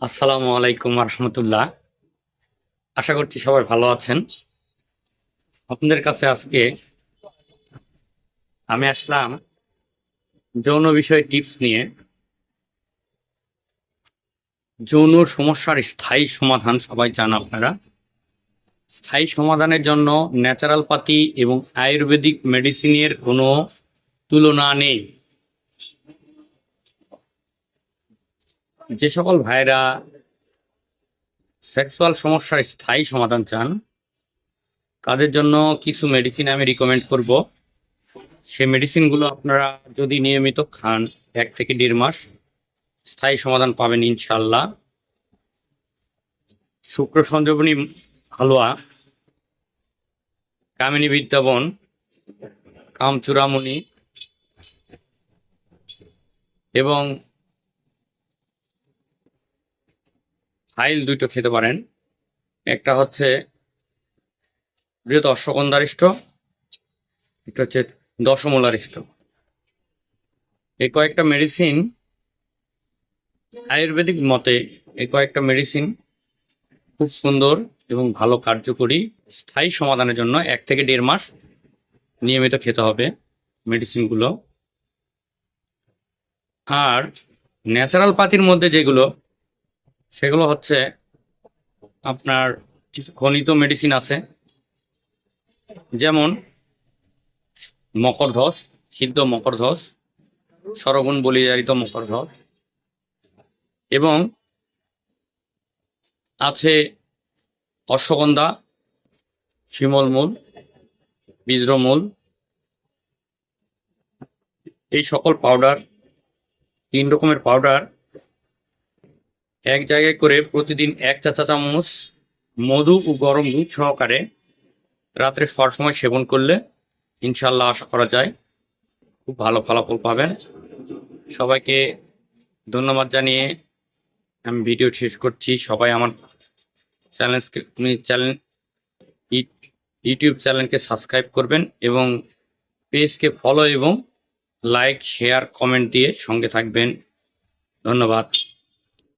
আসসালামু আলাইকুম রহমতুল্লাহ। আশা করছি সবাই ভালো আছেন। আপনাদের কাছে আজকে আমি আসলাম যৌন বিষয়ে টিপস নিয়ে। যৌন সমস্যার স্থায়ী সমাধান সবাই চান আপনারা। স্থায়ী সমাধানের জন্য ন্যাচারাল পাতি এবং আয়ুর্বেদিক মেডিসিনের কোনো তুলনা নেই। যে সকল ভাইরা সেক্সুয়াল সমস্যার স্থায়ী সমাধান চান তাদের জন্য কিছু মেডিসিন আমি রিকমেন্ড করব। সেই মেডিসিনগুলো আপনারা যদি নিয়মিত খান 1 থেকে 1.5 মাস স্থায়ী সমাধান পাবেন ইনশাল্লাহ। শুক্র সঞ্জীবনী হালুয়া, কামিনী বিদ্যাবন, কামচূড়ামণি এবং ফাইল দুটো খেতে পারেন। একটা হচ্ছে বৃহৎ অশ্বগন্ধারিষ্ট, একটা হচ্ছে দশমূলারিষ্ট। এই কয়েকটা মেডিসিন আয়ুর্বেদিক মতে এই কয়েকটা মেডিসিন খুব সুন্দর এবং ভালো কার্যকরী। স্থায়ী সমাধানের জন্য 1 থেকে 1.5 মাস নিয়মিত খেতে হবে মেডিসিনগুলো। আর ন্যাচারাল পাতির মধ্যে যেগুলো, সেগুলো হচ্ছে আপনার কিছু খনিত মেডিসিন আছে, যেমন মকরধ্বজ, সিদ্ধ মকরধ্বজ, সরগুণ বলিয়ারিত মকরধ্বজ, এবং আছে অশ্বগন্ধা, শিমলমূল, বীজ্রমূল। এই সকল পাউডার, 3 রকমের পাউডার এক জায়গায় করে প্রতিদিন 1 চা চামচ মধু ও গরম দুধ সহকারে রাত্রে শোয়ার সময় সেবন করলে ইনশাল্লাহ আশা করা যায় খুব ভালো ফলাফল পাবেন। সবাইকে ধন্যবাদ জানিয়ে আমি ভিডিও শেষ করছি। সবাই আমার ইউটিউব চ্যানেলকে সাবস্ক্রাইব করবেন এবং পেজকে ফলো এবং লাইক, শেয়ার, কমেন্ট দিয়ে সঙ্গে থাকবেন। ধন্যবাদ।